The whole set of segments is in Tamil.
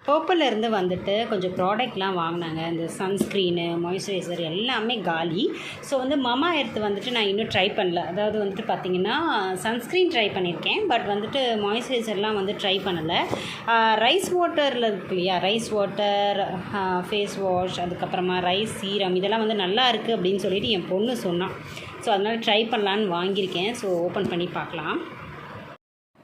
பர்பிள்லேருந்து வந்துட்டு கொஞ்சம் ப்ராடக்ட்லாம் வாங்கினாங்க. இந்த சன்ஸ்க்ரீனு, மாய்ஸ்சரைசர் எல்லாமே காலி. ஸோ வந்து மாமா எர்த் வந்துட்டு நான் இன்னும் ட்ரை பண்ணல. அதாவது வந்துட்டு பார்த்திங்கன்னா சன்ஸ்க்ரீன் ட்ரை பண்ணியிருக்கேன். பட் வந்துட்டு மாய்ஸ்சரைசர்லாம் வந்து ட்ரை பண்ணலை. ரைஸ் வாட்டரில் இருக்கு இல்லையா, ரைஸ் வாட்டர், ஃபேஸ் வாஷ், அதுக்கப்புறமா ரைஸ் சீரம், இதெல்லாம் வந்து நல்லா இருக்குது அப்படின்னு சொல்லிட்டு என் பொண்ணு சொன்னான். ஸோ அதனால் ட்ரை பண்ணலான்னு வாங்கியிருக்கேன். ஸோ ஓப்பன் பண்ணி பார்க்கலாம்.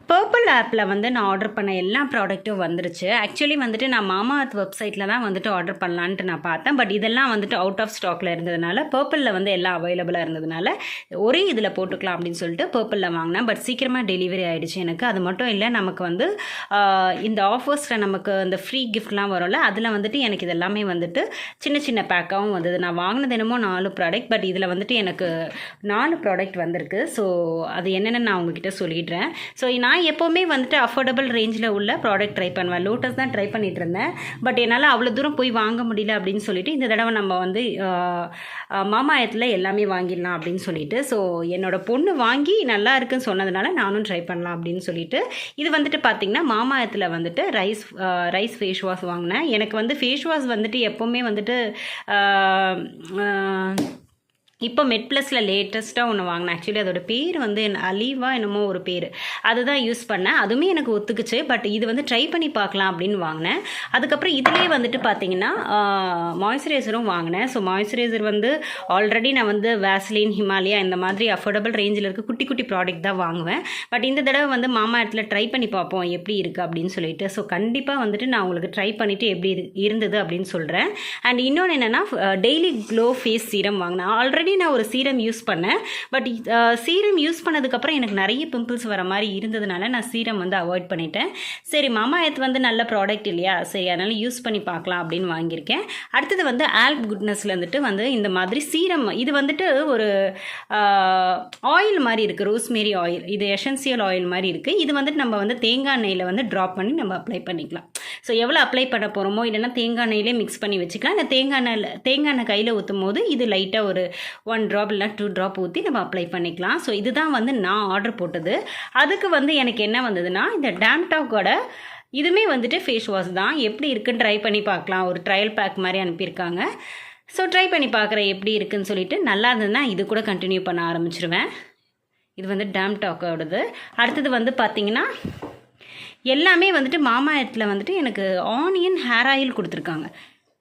பர்பிள் ஆப்பில் வந்து நான் ஆர்டர் பண்ண எல்லா ப்ராடக்ட்டும் வந்துருச்சு. ஆக்சுவலி வந்துட்டு நான் மாமா எர்த் வெப்சைட்டில் தான் வந்துட்டு ஆர்டர் பண்ணலான்ட்டு நான் பார்த்தேன். பட் இதெல்லாம் வந்துட்டு அவுட் ஆஃப் ஸ்டாக்கில் இருந்ததுனால, பர்பிளில் வந்து எல்லாம் அவைலபிளாக இருந்ததுனால ஒரே இதில் போட்டுக்கலாம் அப்படின்னு சொல்லிட்டு பர்பிளில் வாங்கினேன். பட் சீக்கிரமாக டெலிவரி ஆகிடுச்சு எனக்கு. அது மட்டும் இல்லை, நமக்கு வந்து இந்த ஆஃபர்ஸில் நமக்கு இந்த ஃப்ரீ கிஃப்ட்லாம் வரும்ல, அதில் வந்துட்டு எனக்கு இதெல்லாமே வந்துட்டு சின்ன சின்ன பேக்காகவும் வந்தது. நான் வாங்கினது என்னமோ 4 ப்ராடக்ட், பட் இதில் வந்துட்டு எனக்கு 4 ப்ராடக்ட் வந்திருக்கு. ஸோ அது என்னென்னு நான் உங்ககிட்ட சொல்லிடுறேன். ஸோ நான் எப்போவுமே வந்துட்டு அஃபோர்டபுள் ரேஞ்சில் உள்ள ப்ராடக்ட் ட்ரை பண்ணுவேன். லோட்டஸ் தான் ட்ரை பண்ணிகிட்டு இருந்தேன். பட் என்னால் அவ்வளோ தூரம் போய் வாங்க முடியல அப்படின்னு சொல்லிட்டு இந்த தடவை நம்ம வந்து மாமா எர்த்தில் எல்லாமே வாங்கிடலாம் அப்படின்னு சொல்லிட்டு, ஸோ என்னோடய பொண்ணு வாங்கி நல்லா இருக்குன்னு சொன்னதுனால நானும் ட்ரை பண்ணலாம் அப்படின்னு சொல்லிட்டு, இது வந்துட்டு பார்த்திங்கன்னா மாமா எர்த்தில் வந்துட்டு ரைஸ் ஃபேஸ் வாஷ் வாங்கினேன். எனக்கு வந்து ஃபேஸ் வாஷ் வந்துட்டு எப்போவுமே வந்துட்டு இப்போ மெட்ப்ளஸில் லேட்டஸ்ட்டாக ஒன்று வாங்கினேன். ஆக்சுவலி அதோட பேர் வந்து அலீவா என்னமோ ஒரு பேர், அதுதான் யூஸ் பண்ணேன். அதுவுமே எனக்கு ஒத்துக்குச்சு. பட் இது வந்து ட்ரை பண்ணி பார்க்கலாம் அப்படின்னு வாங்கினேன். அதுக்கப்புறம் இதிலே வந்துட்டு பார்த்தீங்கன்னா மாய்ஸ்சரைசரும் வாங்கினேன். ஸோ மாய்ஸ்சரைசர் வந்து ஆல்ரெடி நான் வந்து வேஸ்லின், ஹிமாலயா இந்த மாதிரி அஃபோர்டபுள் ரேஞ்சில் இருக்க குட்டி குட்டி ப்ராடக்ட் தான் வாங்குவேன். பட் இந்த தடவை வந்து மாமா எர்த்தில் ட்ரை பண்ணி பார்ப்போம் எப்படி இருக்குது அப்படின்னு சொல்லிட்டு. ஸோ கண்டிப்பாக வந்துட்டு நான் உங்களுக்கு ட்ரை பண்ணிவிட்டு எப்படி இருந்தது அப்படின்னு சொல்கிறேன். அண்ட் இன்னொன்று என்னென்னா, டெய்லி க்ளோ ஃபேஸ் சீரம் வாங்கினேன். ஆல்ரெடி நான் ஒரு சீரம் யூஸ் பண்ணேன். பட் சீரம் யூஸ் பண்ணதுக்கப்புறம் எனக்கு நிறைய பிம்பிள்ஸ் வர மாதிரி இருந்ததுனால நான் சீரம் வந்து அவாய்ட் பண்ணிட்டேன். சரி, மாமா எர்த் வந்து நல்ல ப்ராடக்ட் இல்லையா, சரி அதனால் யூஸ் பண்ணி பார்க்கலாம் அப்படின்னு வாங்கியிருக்கேன். அடுத்தது வந்து ஆல்ப் குட்னஸில் வந்துட்டு வந்து இந்த மாதிரி சீரம், இது வந்துட்டு ஒரு ஆயில் மாதிரி இருக்குது, ரோஸ்மேரி ஆயில். இது எசென்சியல் ஆயில் மாதிரி இருக்குது. இது வந்துட்டு நம்ம வந்து தேங்காய் எண்ணெயில் வந்து ட்ராப் பண்ணி நம்ம அப்ளை பண்ணிக்கலாம். ஸோ எவ்வளோ அப்ளை பண்ண போகிறோமோ, இல்லைன்னா தேங்காய் எண்ணெயிலே மிக்ஸ் பண்ணி வச்சுக்கலாம். இல்லை தேங்காய் எண்ணெய் கையில் ஊற்றும் போது இது லைட்டாக ஒரு 1 ட்ராப் இல்லை 2 ட்ராப் ஊற்றி நம்ம அப்ளை பண்ணிக்கலாம். ஸோ இதுதான் வந்து நான் ஆர்டர் போட்டது. அதுக்கு வந்து எனக்கு என்ன வந்ததுன்னா, இந்த டேம்டாக்கோட இதுவுமே வந்துட்டு ஃபேஸ் வாஷ் தான். எப்படி இருக்குன்னு ட்ரை பண்ணி பார்க்கலாம். ஒரு ட்ரையல் பேக் மாதிரி அனுப்பியிருக்காங்க. ஸோ ட்ரை பண்ணி பார்க்குறேன் எப்படி இருக்குன்னு சொல்லிட்டு. நல்லா இருந்ததுன்னா இது கூட கண்டினியூ பண்ண ஆரம்பிச்சிருவேன். இது வந்து டேம்டாக்கோடது. அடுத்தது வந்து பார்த்திங்கன்னா எல்லாமே வந்துட்டு மாமா எர்த்தில் வந்துட்டு எனக்கு ஆனியன் ஹேர் ஆயில் கொடுத்துருக்காங்க.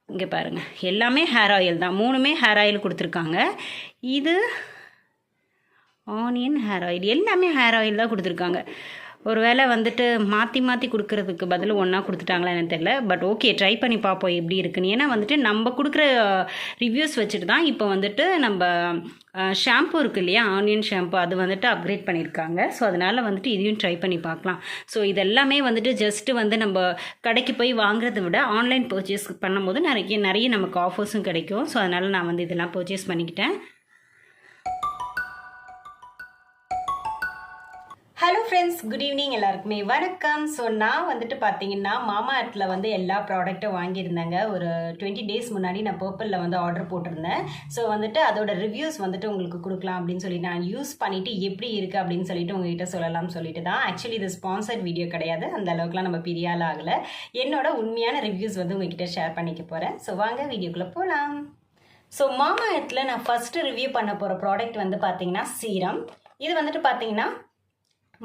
இங்கே பாருங்கள், எல்லாமே ஹேர் ஆயில் தான். 3மே ஹேர் ஆயில் கொடுத்துருக்காங்க. இது ஆனியன் ஹேர் ஆயில், எல்லாமே ஹேர் ஆயில் தான் கொடுத்துருக்காங்க. ஒரு வேளை வந்துட்டு மாற்றி மாற்றி கொடுக்கறதுக்கு பதில் ஒன்றா கொடுத்துட்டாங்களா எனக்கு தெரியல. பட் ஓகே, ட்ரை பண்ணி பார்ப்போம் எப்படி இருக்குன்னு. ஏன்னா வந்துட்டு நம்ம கொடுக்குற ரிவ்யூஸ் வச்சுட்டு தான் இப்போ வந்துட்டு நம்ம ஷாம்பு இருக்குது இல்லையா, ஆனியன் ஷாம்பு, அது வந்துட்டு அப்கிரேட் பண்ணியிருக்காங்க. ஸோ அதனால் வந்துட்டு இதையும் ட்ரை பண்ணி பார்க்கலாம். ஸோ இதெல்லாமே வந்துட்டு ஜஸ்ட்டு வந்து நம்ம கடைக்கு போய் வாங்குறதை விட ஆன்லைன் பர்ச்சேஸ் பண்ணும்போது நிறைய நமக்கு ஆஃபர்ஸும் கிடைக்கும். ஸோ அதனால் நான் வந்து இதெல்லாம் பர்ச்சேஸ் பண்ணிக்கிட்டேன். ஹலோ ஃப்ரெண்ட்ஸ், குட் ஈவினிங், எல்லாருக்குமே வணக்கம். ஸோ நான் வந்துட்டு பார்த்தீங்கன்னா மாமா எர்த்தில் வந்து எல்லா ப்ராடக்ட்டும் வாங்கியிருந்தேங்க. ஒரு 20 டேஸ் முன்னாடி நான் பர்பிளில் வந்து ஆர்டர் போட்டிருந்தேன். ஸோ வந்துட்டு அதோட ரிவ்யூஸ் வந்துட்டு உங்களுக்கு கொடுக்கலாம் அப்படின்னு சொல்லி நான் யூஸ் பண்ணிவிட்டு எப்படி இருக்குது அப்படின்னு சொல்லிட்டு உங்ககிட்ட சொல்லலாம்னு சொல்லிட்டு தான். ஆக்சுவலி இது ஸ்பான்சர்ட் வீடியோ கிடையாது. அந்த அளவுக்குலாம் நம்ம பெரிய ஆள் ஆகலை. என்னோட உண்மையான ரிவ்யூஸ் வந்து உங்ககிட்ட ஷேர் பண்ணிக்க போகிறேன். ஸோ வாங்க வீடியோக்குள்ளே போகலாம். ஸோ மாமா எர்த்தில் நான் ஃபஸ்ட்டு ரிவ்யூ பண்ண போகிற ப்ராடக்ட் வந்து பார்த்தீங்கன்னா சீரம். இது வந்துட்டு பார்த்தீங்கன்னா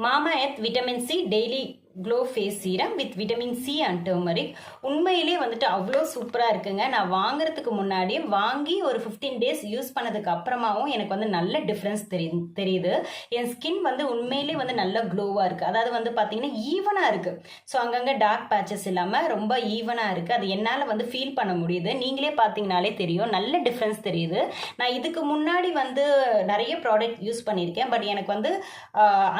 Mamaearth vitamin C daily glow face serum with vitamin C and turmeric. உண்மையிலே வந்துட்டு அவ்வளோ சூப்பராக இருக்குங்க. நான் வாங்குறதுக்கு முன்னாடியே வாங்கி ஒரு 15 டேஸ் யூஸ் பண்ணதுக்கு அப்புறமாவும் எனக்கு வந்து நல்ல டிஃப்ரென்ஸ் தெரியுது. என் ஸ்கின் வந்து உண்மையிலே வந்து நல்ல க்ளோவாக இருக்குது. அதாவது வந்து பார்த்தீங்கன்னா ஈவனாக இருக்குது. ஸோ அங்கங்கே டார்க் பேச்சஸ் இல்லாமல் ரொம்ப ஈவனாக இருக்குது. அது என்னால் வந்து ஃபீல் பண்ண முடியுது. நீங்களே பார்த்தீங்கனாலே தெரியும், நல்ல டிஃப்ரென்ஸ் தெரியுது. நான் இதுக்கு முன்னாடி வந்து நிறைய ப்ராடக்ட் யூஸ் பண்ணியிருக்கேன். பட் எனக்கு வந்து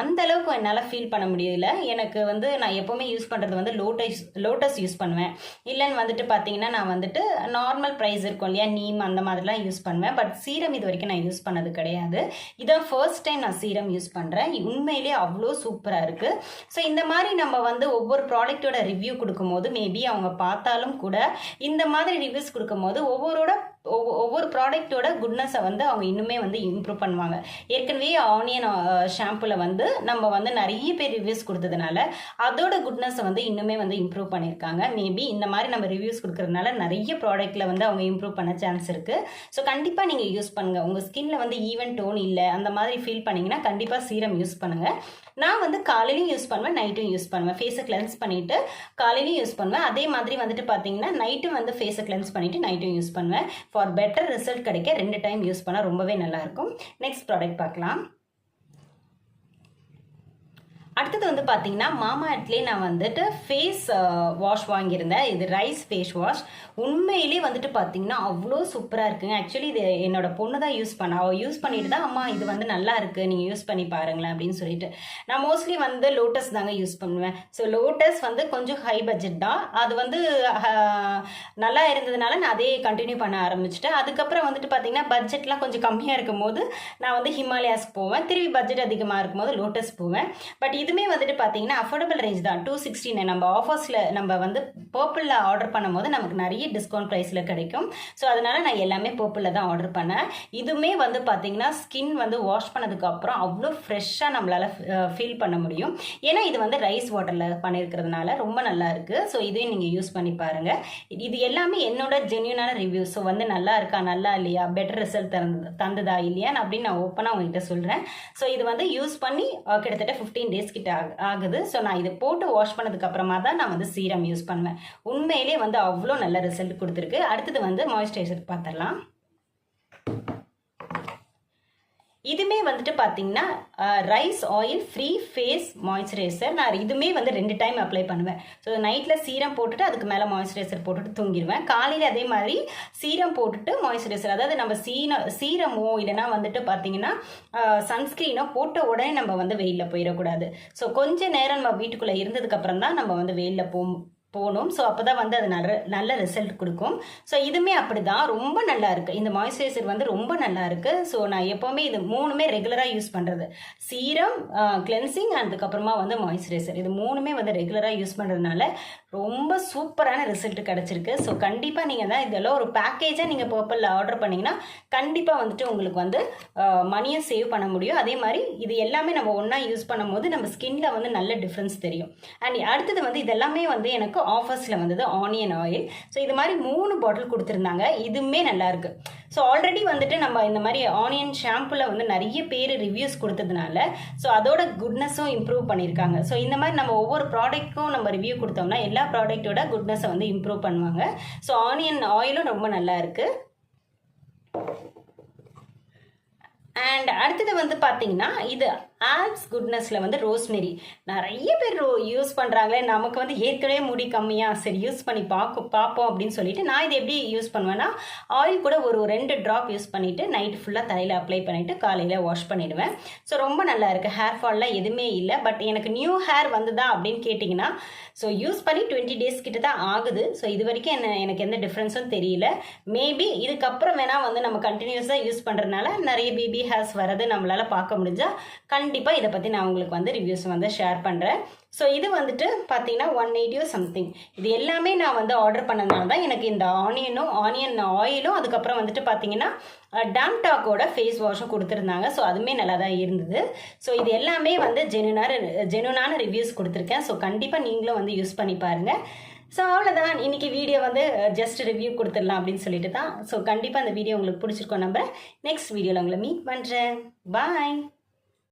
அந்த அளவுக்கு என்னால் ஃபீல் பண்ண முடியல. எனக்கு வந்து நான் எப்பவுமே யூஸ் பண்றது வந்து லோட்டஸ் யூஸ் பண்ணுவேன். இல்லைன்னு வந்துட்டு பார்த்தீங்கன்னா நான் வந்துட்டு நார்மல் ப்ரைஸ் இருக்கும் இல்லையா, நீம் அந்த மாதிரிலாம் யூஸ் பண்ணுவேன். பட் சீரம் இது வரைக்கும் நான் யூஸ் பண்ணது கிடையாது. இதான் ஃபர்ஸ்ட் டைம் நான் சீரம் யூஸ் பண்ணுறேன். உண்மையிலேயே அவ்வளோ சூப்பராக இருக்குது. ஸோ இந்த மாதிரி நம்ம வந்து ஒவ்வொரு ப்ராடக்டோட ரிவ்யூ கொடுக்கும்போது மேபி அவங்க பார்த்தாலும் கூட இந்த மாதிரி ரிவ்யூஸ் கொடுக்கும்போது ஒவ்வொருட ஒவ்வொரு ப்ராடக்ட்டோட குட்னஸை வந்து அவங்க இன்னுமே வந்து இம்ப்ரூவ் பண்ணுவாங்க. ஏற்கனவே ஆனியன் ஷாம்புல வந்து நம்ம வந்து நிறைய பேர் ரிவ்யூஸ் கொடுத்ததுனால அதோட குட்னஸை வந்து இன்னுமே வந்து இம்ப்ரூவ் பண்ணியிருக்காங்க. மேபி இந்த மாதிரி நம்ம ரிவ்யூஸ் கொடுக்கறதுனால நிறைய ப்ராடக்ட்டில் வந்து அவங்க இம்ப்ரூவ் பண்ண சான்ஸ் இருக்குது. ஸோ கண்டிப்பாக நீங்கள் யூஸ் பண்ணுங்கள். உங்கள் ஸ்கின்ல வந்து ஈவன் டோன் இல்லை அந்த மாதிரி ஃபீல் பண்ணிங்கன்னா கண்டிப்பாக சீரம் யூஸ் பண்ணுங்கள். நான் வந்து காலையிலையும் யூஸ் பண்ணுவேன், நைட்டும் யூஸ் பண்ணுவேன். ஃபேஸை கிளென்ஸ் பண்ணிவிட்டு காலையிலையும் யூஸ் பண்ணுவேன். அதே மாதிரி வந்துட்டு பார்த்தீங்கன்னா நைட்டும் வந்து ஃபேஸை கிளென்ஸ் பண்ணிவிட்டு நைட்டும் யூஸ் பண்ணுவேன். ஃபார் பெட்டர் ரிசல்ட் கிடைக்க 2 டைம் யூஸ் பண்ணால் ரொம்பவே நல்லாயிருக்கும். நெக்ஸ்ட் ப்ராடக்ட் பார்க்கலாம். அடுத்தது வந்து பார்த்தீங்கன்னா மாமா எர்த்லேயே நான் வந்துட்டு ஃபேஸ் வாஷ் வாங்கியிருந்தேன். இது ரைஸ் ஃபேஸ் வாஷ். உண்மையிலே வந்துட்டு பார்த்தீங்கன்னா அவ்வளோ சூப்பராக இருக்குங்க. ஆக்சுவலி இது என்னோட பொண்ணு தான் யூஸ் பண்ணா. அவள் யூஸ் பண்ணிட்டு தான் அம்மா இது வந்து நல்லா இருக்குது, நீங்கள் யூஸ் பண்ணி பாருங்களேன் அப்படின்னு சொல்லிட்டு. நான் மோஸ்ட்லி வந்து லோட்டஸ் தாங்க யூஸ் பண்ணுவேன். ஸோ லோட்டஸ் வந்து கொஞ்சம் ஹை பட்ஜெட் தான். அது வந்து நல்லா இருந்ததுனால நான் அதே கண்டினியூ பண்ண ஆரம்பிச்சிட்டேன். அதுக்கப்புறம் வந்துட்டு பார்த்தீங்கன்னா பட்ஜெட்லாம் கொஞ்சம் கம்மியாக இருக்கும் போது நான் வந்து ஹிமாலயாஸ்க்கு போவேன். திரும்பி பட்ஜெட் அதிகமாக இருக்கும் போது லோட்டஸ் போவேன். பட் இதுவுமே வந்துட்டு பார்த்தீங்கன்னா அஃபோர்டபுள் ரேஞ்ச் தான். 269 நம்ம ஆஃபர்ஸில் நம்ம வந்து பர்பிளில் ஆர்டர் பண்ணும் போது நமக்கு நிறைய டிஸ்கவுண்ட் ப்ரைஸில் கிடைக்கும். ஸோ அதனால் நான் எல்லாமே பர்பிளில் தான் ஆர்டர் பண்ணேன். இதுவுமே வந்து பார்த்தீங்கன்னா ஸ்கின் வந்து வாஷ் பண்ணதுக்கப்புறம் அவ்வளோ ஃப்ரெஷ்ஷாக நம்மளால் ஃபீல் பண்ண முடியும். ஏன்னா இது வந்து ரைஸ் வாட்டரில் பண்ணியிருக்கிறதுனால ரொம்ப நல்லா இருக்குது. ஸோ இதையும் நீங்கள் யூஸ் பண்ணி பாருங்கள். இது எல்லாமே என்னோட ஜென்யூனான ரிவ்யூ. ஸோ வந்து நல்லா இருக்கா நல்லா இல்லையா, பெட்டர் ரிசல்ட் தந்ததா இல்லையான்னு அப்படின்னு நான் ஓப்பனாக உங்ககிட்ட சொல்கிறேன். ஸோ இது வந்து யூஸ் பண்ணி கிட்டத்தட்ட 15 டேஸ் கிட்ட ஆகுது. ஸோ நான் இதை போட்டு வாஷ் பண்ணதுக்கு அப்புறமா தான் நான் வந்து சீரம் யூஸ் பண்ணுவேன். உண்மையிலே வந்து அவ்வளோ நல்ல ரிசல்ட் கொடுத்துருக்கு. அடுத்தது வந்து மாய்ஸ்சரைசர் பார்த்துடலாம். இதுமே வந்துட்டு பார்த்தீங்கன்னா rice oil free face moisturiser. நான் இதுவுமே வந்து 2 டைம் அப்ளை பண்ணுவேன். ஸோ நைட்டில் சீரம் போட்டுட்டு அதுக்கு மேலே மாய்ஸ்சரைசர் போட்டுட்டு தூங்கிடுவேன். காலையில் அதே மாதிரி சீரம் போட்டுட்டு மாய்ஸ்சரைசர், அதாவது நம்ம சீரமோ இல்லைனா வந்துட்டு பார்த்தீங்கன்னா சன்ஸ்க்ரீனோ போட்ட உடனே நம்ம வந்து வெயிலில் போயிடக்கூடாது. ஸோ கொஞ்ச நேரம் நம்ம வீட்டுக்குள்ளே இருந்ததுக்கப்புறம் தான் நம்ம வந்து வெயிலில் போகணும். ஸோ அப்போ தான் வந்து அது நல்ல ரிசல்ட் கொடுக்கும். ஸோ இதுவுமே அப்படி தான் ரொம்ப நல்லா இருக்குது. இந்த மாய்ஸ்சரைசர் வந்து ரொம்ப நல்லா இருக்குது. ஸோ நான் எப்போவுமே இது 3மே ரெகுலராக யூஸ் பண்ணுறது. சீரம், கிளென்சிங், அதுக்கப்புறமா வந்து மாய்ஸ்சரைசர், இது 3மே வந்து ரெகுலராக யூஸ் பண்ணுறதுனால ரொம்ப சூப்பரான ரிசல்ட் கிடச்சிருக்கு. ஸோ கண்டிப்பாக நீங்கள் தான் இதெல்லாம் ஒரு பேக்கேஜாக நீங்கள் பர்பிளில் ஆர்டர் பண்ணிங்கன்னா கண்டிப்பாக வந்துட்டு உங்களுக்கு வந்து மணியும் சேவ் பண்ண முடியும். அதே மாதிரி இது எல்லாமே நம்ம ஒன்றா யூஸ் பண்ணும் போது நம்ம ஸ்கின்ல வந்து நல்ல டிஃப்ரென்ஸ் தெரியும். அண்ட் அடுத்தது வந்து இதெல்லாமே வந்து எனக்கு ஆஃபர்ஸில் வந்தது ஆனியன் ஆயில். ஸோ இது மாதிரி 3 பாட்டில் கொடுத்துருந்தாங்க. இதுவுமே நல்லா இருக்கு. ஸோ ஆல்ரெடி வந்துட்டு நம்ம இந்த மாதிரி ஆனியன் ஷாம்புல வந்து நிறைய பேர் ரிவ்யூஸ் கொடுத்ததுனால ஸோ அதோட குட்னஸும் இம்ப்ரூவ் பண்ணியிருக்காங்க. ஸோ இந்த மாதிரி நம்ம ஒவ்வொரு ப்ராடக்ட்க்கும் நம்ம ரிவ்யூ கொடுத்தோம்னா எல்லா ப்ராடக்ட்டோட குட்னஸை வந்து இம்ப்ரூவ் பண்ணுவாங்க. ஸோ ஆனியன் ஆயிலும் ரொம்ப நல்லா இருக்கு. அண்ட் அடுத்தது வந்து பார்த்தீங்கன்னா இது ஆல்ப்ஸ் குட்னஸில் வந்து ரோஸ்மெரி. நிறைய பேர் யூஸ் பண்ணுறாங்களே, நமக்கு வந்து ஏற்கனவே முடி கம்மியாக, சரி யூஸ் பண்ணி பார்ப்போம் அப்படின்னு சொல்லிட்டு நான் இது எப்படி யூஸ் பண்ணுவேன்னா ஆயில் கூட ஒரு 2 ட்ராப் யூஸ் பண்ணிவிட்டு நைட்டு ஃபுல்லாக தலையில் அப்ளை பண்ணிவிட்டு காலையில் வாஷ் பண்ணிவிடுவேன். ஸோ ரொம்ப நல்லா இருக்குது. ஹேர் ஃபால்லாம் எதுவுமே இல்லை. பட் எனக்கு நியூ ஹேர் வந்துதா அப்படின்னு கேட்டிங்கன்னா ஸோ யூஸ் பண்ணி 20 டேஸ் கிட்ட தான் ஆகுது. ஸோ இது வரைக்கும் எனக்கு எந்த டிஃப்ரென்ஸும் தெரியல. மேபி இதுக்கப்புறம் வேணால் வந்து நம்ம கண்டினியூஸாக யூஸ் பண்ணுறதுனால நிறைய பேபி ஹேர்ஸ் வரது நம்மளால் பார்க்க முடிஞ்சால் கண்டிப்பாக இதை பற்றி நான் உங்களுக்கு வந்து ரிவ்யூஸ் வந்து ஷேர் பண்ணுறேன். ஸோ இது வந்துட்டு பார்த்தீங்கன்னா 180 சம்திங். இது எல்லாமே நான் வந்து ஆர்டர் பண்ணதுனால தான் எனக்கு இந்த ஆனியன் ஆயிலும் அதுக்கப்புறம் வந்துட்டு பார்த்தீங்கன்னா டாம்டாக்கோட ஃபேஸ் வாஷும் கொடுத்துருந்தாங்க. ஸோ அதுவுமே நல்லா தான் இருந்தது. ஸோ இது எல்லாமே வந்து ஜெனுனான ரிவ்யூஸ் கொடுத்துருக்கேன். ஸோ கண்டிப்பாக நீங்களும் வந்து யூஸ் பண்ணி பாருங்கள். ஸோ அவ்வளோதான், இன்றைக்கி வீடியோ வந்து ஜஸ்ட் ரிவ்யூ கொடுத்துடலாம் அப்படின்னு சொல்லிட்டு தான். ஸோ கண்டிப்பாக அந்த வீடியோ உங்களுக்கு பிடிச்சிருக்கோம். நம்புறேன். நெக்ஸ்ட் வீடியோவில் உங்களை மீட் பண்ணுறேன். பாய்.